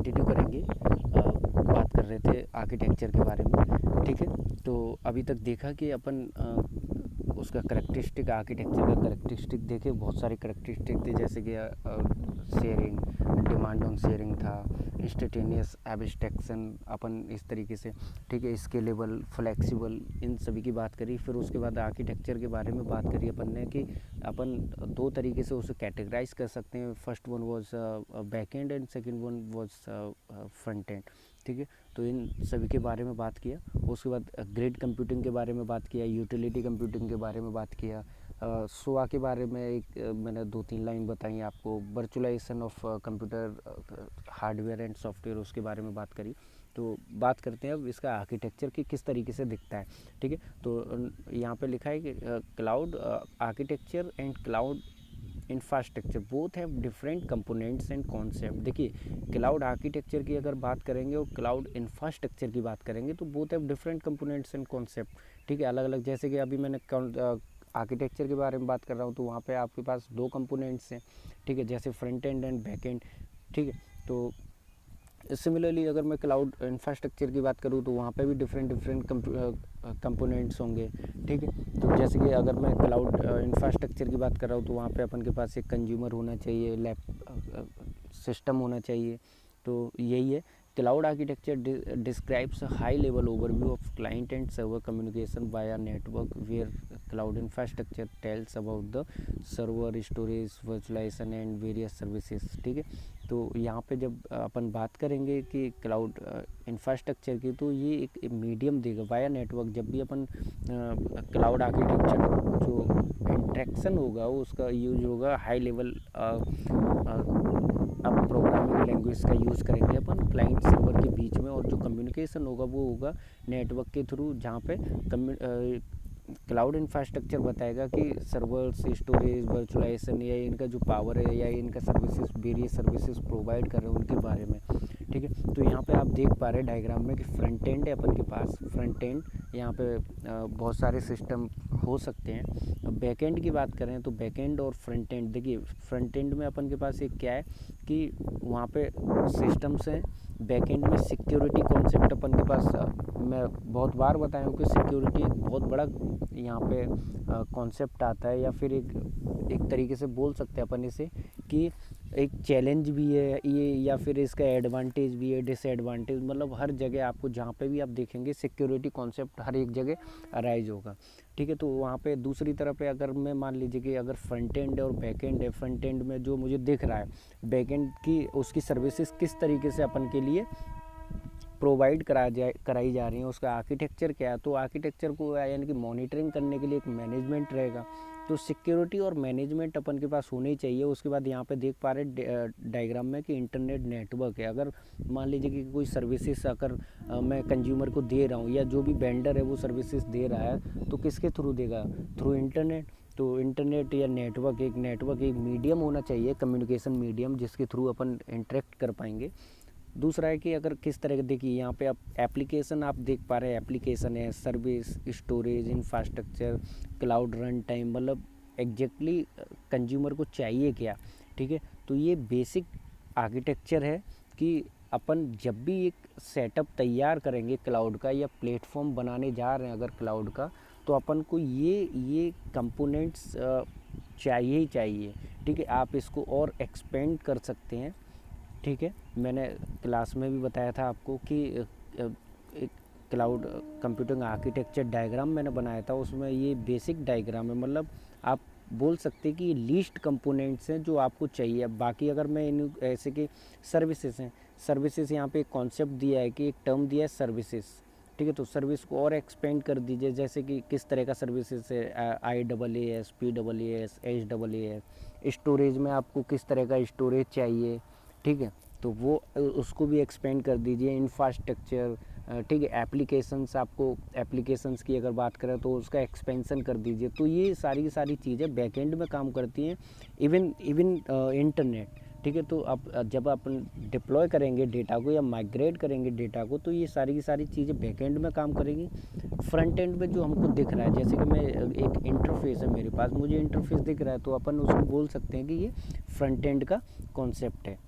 Continue करेंगे। बात कर रहे थे आर्किटेक्चर के बारे में, ठीक है। तो अभी तक देखा कि अपन उसका करेक्टरिस्टिक, आर्किटेक्चर का करेक्टरिस्टिक देखे, बहुत सारे करेक्टरिस्टिक थे, जैसे कि शेयरिंग, डिमांड ऑन शेयरिंग था, इंस्टेंटेनियस एब्स्ट्रैक्शन, अपन इस तरीके से, ठीक है, स्केलेबल, फ्लेक्सिबल, इन सभी की बात करी। फिर उसके बाद आर्किटेक्चर के बारे में बात करी अपन ने कि अपन दो तरीके से उसे कैटेगराइज कर सकते हैं। First one was back and and second one was front end, ठीक है। तो इन सभी के बारे में बात किया। उसके बाद ग्रिड कंप्यूटिंग के बारे में बात किया, यूटिलिटी कंप्यूटिंग के बारे में बात किया, सोआ के बारे में एक मैंने 2-3 लाइन बताई आपको, virtualization of computer hardware and software, उसके बारे में बात करी। तो बात करते हैं अब इसका आर्किटेक्चर कि किस तरीके से दिखता है, ठीक है। तो यहाँ पे लिखा है कि cloud architecture and cloud infrastructure both have different components and concept. देखिए, क्लाउड आर्किटेक्चर की अगर बात करेंगे और क्लाउड इंफ्रास्ट्रक्चर की बात करेंगे तो both have different components and concept, ठीक है, अलग अलग। जैसे कि अभी मैंने आर्किटेक्चर के बारे में बात कर रहा हूँ तो वहाँ पे आपके पास दो कंपोनेंट्स हैं, ठीक है, जैसे front end and back end, ठीक है। तो सिमिलरली अगर मैं क्लाउड इंफ्रास्ट्रक्चर की बात करूँ तो वहाँ पे भी डिफरेंट कंपोनेंट्स होंगे, ठीक है। तो जैसे कि अगर मैं क्लाउड इंफ्रास्ट्रक्चर की बात कर रहा हूँ तो वहाँ पे अपन के पास एक कंज्यूमर होना चाहिए, लैब सिस्टम होना चाहिए। तो यही है, cloud architecture describes a high level overview of client and server communication via network where cloud infrastructure tells about the server, storage, virtualization and various services, ठीक है। तो यहाँ पे जब अपन बात करेंगे कि क्लाउड इंफ्रास्ट्रक्चर की, तो ये एक मीडियम देगा वाया नेटवर्क। जब भी अपन क्लाउड आर्किटेक्चर जो इंट्रैक्शन होगा उसका यूज होगा हाई लेवल अब प्रोग्रामिंग लैंग्वेज का यूज़ करेंगे अपन क्लाइंट सर्वर के बीच में, और जो कम्युनिकेशन होगा वो होगा नेटवर्क के थ्रू, जहाँ पे क्लाउड इंफ्रास्ट्रक्चर बताएगा कि सर्वर्स, स्टोरेज, वर्चुअलाइजेशन या इनका जो पावर है या इनका सर्विसेज, वेरियस सर्विसेज प्रोवाइड कर रहे हैं उनके बारे में, ठीक है। तो यहाँ पे आप देख पा रहे हैं डायग्राम में कि फ्रंट एंड है अपन के पास, फ्रंट एंड यहाँ पे बहुत सारे सिस्टम हो सकते हैं। बैक एंड की बात करें तो बैक एंड और फ्रंट एंड, देखिए फ्रंट एंड में अपन के पास एक क्या है कि वहाँ पे सिस्टम्स हैं, बैक एंड में सिक्योरिटी कॉन्सेप्ट अपन के पास, मैं बहुत बार बताया हूँ कि सिक्योरिटी एक बहुत बड़ा यहाँ पे कॉन्सेप्ट आता है, या फिर एक तरीके से बोल सकते हैं अपन इसे कि एक चैलेंज भी है ये, या फिर इसका एडवांटेज भी है, डिसएडवांटेज, मतलब हर जगह आपको जहाँ पे भी आप देखेंगे सिक्योरिटी कॉन्सेप्ट हर एक जगह अराइज होगा, ठीक है। तो वहाँ पे दूसरी तरफ पे अगर मैं मान लीजिए कि अगर फ्रंट एंड और बैक एंड है, फ्रंट एंड में जो मुझे दिख रहा है, बैक एंड की उसकी सर्विसेज किस तरीके से अपन के लिए प्रोवाइड कराई जा रही हैं, उसका आर्किटेक्चर क्या है। तो आर्किटेक्चर को यानी कि मॉनिटरिंग करने के लिए एक मैनेजमेंट रहेगा, तो सिक्योरिटी और मैनेजमेंट अपन के पास होनी चाहिए। उसके बाद यहाँ पे देख पा रहे डायग्राम में कि इंटरनेट नेटवर्क है। अगर मान लीजिए कि कोई सर्विसेज अगर मैं कंज्यूमर को दे रहा हूँ, या जो भी वेंडर है वो सर्विसेज दे रहा है, तो किसके थ्रू देगा, थ्रू इंटरनेट। तो इंटरनेट या नेटवर्क एक मीडियम होना चाहिए, कम्युनिकेशन मीडियम, जिसके थ्रू अपन इंटरेक्ट कर पाएंगे। दूसरा है कि अगर किस तरह के, देखिए यहाँ पे आप एप्लीकेशन आप देख पा रहे हैं, एप्लीकेशन है, service, storage, infrastructure, cloud run time, मतलब एग्जैक्टली कंज्यूमर को चाहिए क्या, ठीक है। तो ये बेसिक आर्किटेक्चर है कि अपन जब भी एक सेटअप तैयार करेंगे क्लाउड का या प्लेटफॉर्म बनाने जा रहे हैं अगर क्लाउड का, तो अपन को ये कंपोनेंट्स चाहिए ही चाहिए, ठीक है। आप इसको और एक्सपेंड कर सकते हैं, ठीक है। मैंने क्लास में भी बताया था आपको कि एक क्लाउड कंप्यूटिंग आर्किटेक्चर डायग्राम मैंने बनाया था, उसमें ये बेसिक डायग्राम है, मतलब आप बोल सकते हैं कि ये लीस्ट कंपोनेंट्स हैं जो आपको चाहिए। बाकी अगर मैं इन ऐसे कि सर्विसेज हैं, सर्विसेज यहाँ पे एक कॉन्सेप्ट दिया है कि एक टर्म दिया है सर्विसेज, ठीक है। तो सर्विस को और एक्सपेंड कर दीजिए, जैसे कि किस तरह का सर्विसेज है, IaaS, PaaS, HAAS, स्टोरेज में आपको किस तरह का स्टोरेज चाहिए, ठीक है। तो वो उसको भी एक्सपेंड कर दीजिए, इंफ्रास्ट्रक्चर, ठीक है। एप्लीकेशंस, आपको एप्लीकेशंस की अगर बात करें तो उसका एक्सपेंशन कर दीजिए। तो ये सारी चीज़ें बैकएंड में काम करती हैं, इवन इंटरनेट, ठीक है। तो अब जब अपन डिप्लॉय करेंगे डेटा को या माइग्रेट करेंगे डेटा को, तो ये सारी की सारी चीज़ें बैकएंड में काम करेंगी। फ्रंट एंड में जो हमको दिख रहा है, जैसे कि मैं एक इंटरफेस है मेरे पास, मुझे इंटरफेस दिख रहा है, तो अपन उसको बोल सकते हैं कि ये फ्रंट एंड का कॉन्सेप्ट है।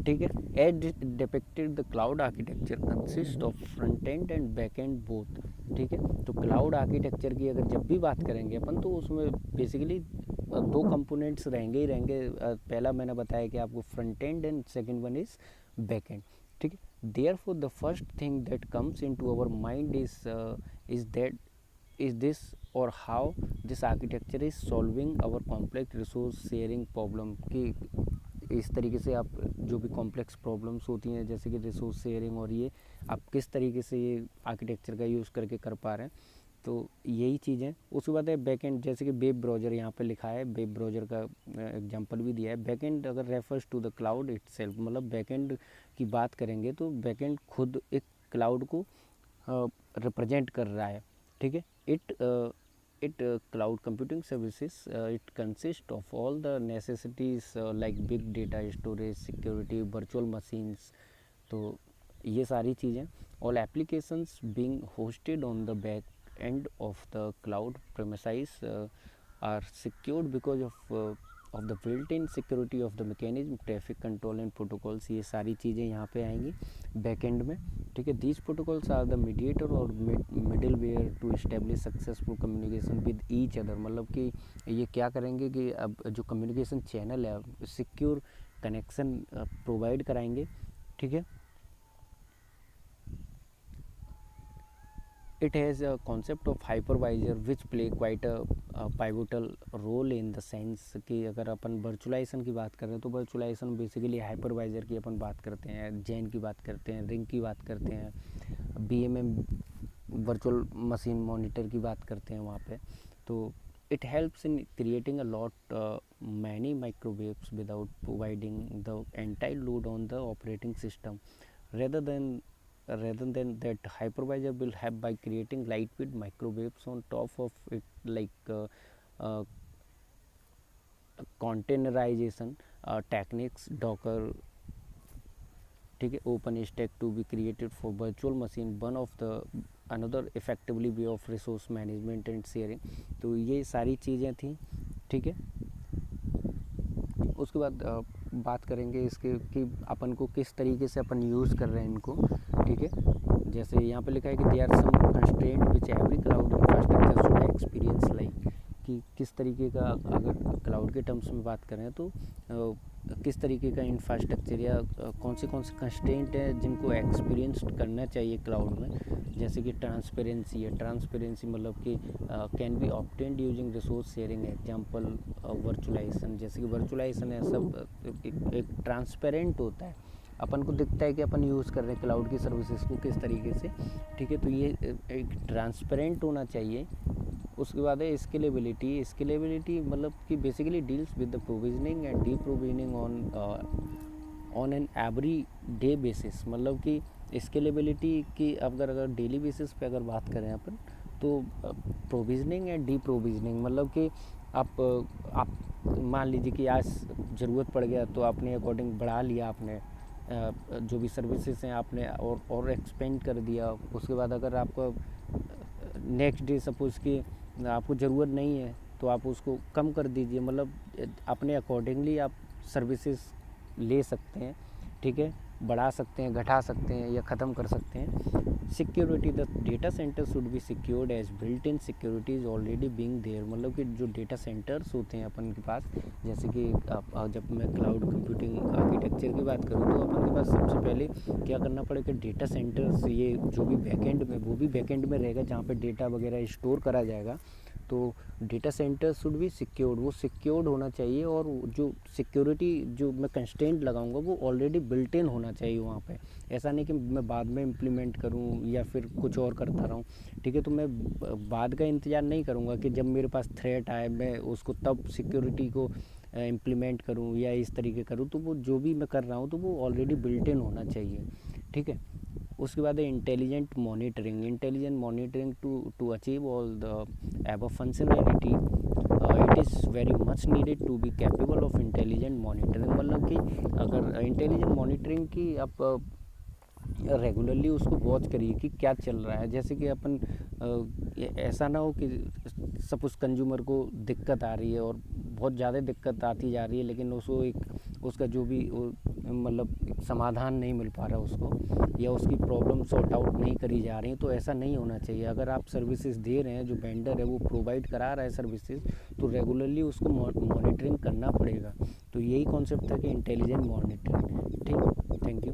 ठीक है। As depicted the cloud architecture consist of front end and back end both. ठीक है, तो क्लाउड आर्किटेक्चर की अगर जब भी बात करेंगे अपन तो उसमें बेसिकली दो कंपोनेंट्स रहेंगे ही रहेंगे। पहला मैंने बताया कि आपको front end and second one is back end. ठीक है, therefore the first thing that comes into our mind is that is this or how this architecture is solving our complex resource sharing problem। कि इस तरीके से आप जो भी complex problems होती हैं जैसे कि रिसोर्स शेयरिंग और ये आप किस तरीके से ये आर्किटेक्चर का यूज़ करके कर पा रहे हैं, तो यही चीज़ें। उसके बाद है बैक एंड, जैसे कि वेब ब्राउज़र यहाँ पे लिखा है, वेब ब्राउज़र का एग्जांपल भी दिया है। बैक एंड अगर refers to the cloud itself, मतलब बैक एंड की बात करेंगे तो बैक एंड खुद एक क्लाउड को रिप्रेजेंट कर रहा है। ठीक है, it cloud computing services, it consists of all the necessities like big data storage, security, virtual machines। तो ये सारी चीज़ें, all applications being hosted on the back end of the cloud premises are secured because of the built-in security of the mechanism, traffic control and protocols। ये सारी चीज़ें यहाँ पे आएंगी बैक एंड में। ठीक है, these protocols are the mediator और middleware to establish successful communication with each other. मतलब कि ये क्या करेंगे कि अब जो कम्युनिकेशन चैनल है सिक्योर कनेक्शन प्रोवाइड कराएंगे। ठीक है, it has a concept of hypervisor which play quite a pivotal role in the sense कि अगर अपन वर्चुअलाइजेशन की बात करें तो वर्चुअलाइजेशन बेसिकली हाइपरवाइजर की अपन बात करते हैं, जैन की बात करते हैं, रिंग की बात करते हैं, बीएमएम वर्चुअल मशीन मॉनिटर की बात करते हैं वहाँ पे। तो it helps in creating a lot many microwaves without providing the entire load on the operating system rather than that hypervisor will have by creating lightweight microwaves on top of it like uh, containerization techniques, docker। ठीक है, OpenStack to be created for virtual machine, one of the another effectively way of resource management and sharing. तो ये सारी चीज़ें थी। ठीक है, उसके बाद बात करेंगे इसके कि अपन को किस तरीके से अपन यूज़ कर रहे हैं इनको। ठीक है, जैसे यहाँ पे लिखा है कि they are some constraint which every cloud infrastructure should experience like. कि किस तरीके का, अगर क्लाउड के टर्म्स में बात करें तो किस तरीके का इंफ्रास्ट्रक्चर या कौन से कंस्ट्रेंट हैं जिनको एक्सपीरियंस करना चाहिए क्लाउड में। जैसे कि ट्रांसपेरेंसी है, ट्रांसपेरेंसी मतलब कि can be obtained using resource sharing, example virtualization. जैसे कि वर्चुअलाइजेशन है सब एक ट्रांसपेरेंट होता है, अपन को दिखता है कि अपन यूज़ कर रहे हैं क्लाउड की सर्विसेज को किस तरीके से। ठीक है, तो ये एक ट्रांसपेरेंट होना चाहिए। उसके बाद है स्केलेबिलिटी। स्केलेबिलिटी मतलब कि basically deals with the provisioning and D provisioning on an every day basis. मतलब कि स्केलेबिलिटी की अगर डेली बेसिस पे अगर बात करें अपन तो प्रोविजनिंग एंड डी प्रोविजनिंग मतलब कि आप मान लीजिए कि आज ज़रूरत पड़ गया तो आपने अकॉर्डिंग बढ़ा लिया, आपने जो भी सर्विसेज हैं आपने और एक्सपेंड कर दिया। उसके बाद अगर आपको नेक्स्ट डे सपोज़ कि आपको ज़रूरत नहीं है तो आप उसको कम कर दीजिए। मतलब अपने अकॉर्डिंगली आप सर्विसेज ले सकते हैं। ठीक है, बढ़ा सकते हैं, घटा सकते हैं या ख़त्म कर सकते हैं। Security, the data centre should be secured as built in security is already being there. मतलब कि जो डेटा सेंटर्स होते हैं अपन के पास, जैसे कि जब मैं क्लाउड कंप्यूटिंग आर्किटेक्चर की बात करूँ तो अपन के पास सबसे पहले क्या करना पड़ेगा, डेटा सेंटर्स ये जो भी बैकएंड में, वो भी बैकएंड में रहेगा जहाँ पे डेटा वगैरह स्टोर करा जाएगा। तो data centre should be secured, वो सिक्योर्ड होना चाहिए और जो सिक्योरिटी जो मैं कंस्ट्रेंट लगाऊंगा वो ऑलरेडी बिल्ट इन होना चाहिए वहाँ पे। ऐसा नहीं कि मैं बाद में इम्प्लीमेंट करूँ या फिर कुछ और करता रहूँ। ठीक है, तो मैं बाद का इंतज़ार नहीं करूँगा कि जब मेरे पास थ्रेट आए मैं उसको तब सिक्योरिटी को इम्प्लीमेंट करूँ या इस तरीके करूँ। तो वो जो भी मैं कर रहा हूँ तो वो ऑलरेडी बिल्ट इन होना चाहिए। ठीक है, उसके बाद है intelligent monitoring. Intelligent monitoring to achieve all the above functionality it is very much needed to be capable of intelligent monitoring. मतलब कि अगर इंटेलिजेंट मॉनिटरिंग की आप रेगुलरली उसको वॉच करिए कि क्या चल रहा है। जैसे कि अपन ऐसा ना हो कि सपोज़ कंज्यूमर को दिक्कत आ रही है और बहुत ज़्यादा दिक्कत आती जा रही है, लेकिन उसको एक उसका जो भी मतलब समाधान नहीं मिल पा रहा उसको, या उसकी प्रॉब्लम सॉर्ट आउट नहीं करी जा रही, तो ऐसा नहीं होना चाहिए। अगर आप सर्विसेज दे रहे हैं, जो वेंडर है वो प्रोवाइड करा रहा है सर्विसेज, तो रेगुलरली उसको मॉनिटरिंग करना पड़ेगा। तो यही कॉन्सेप्ट था कि इंटेलिजेंट मॉनिटरिंग। ठीक, थैंक यू।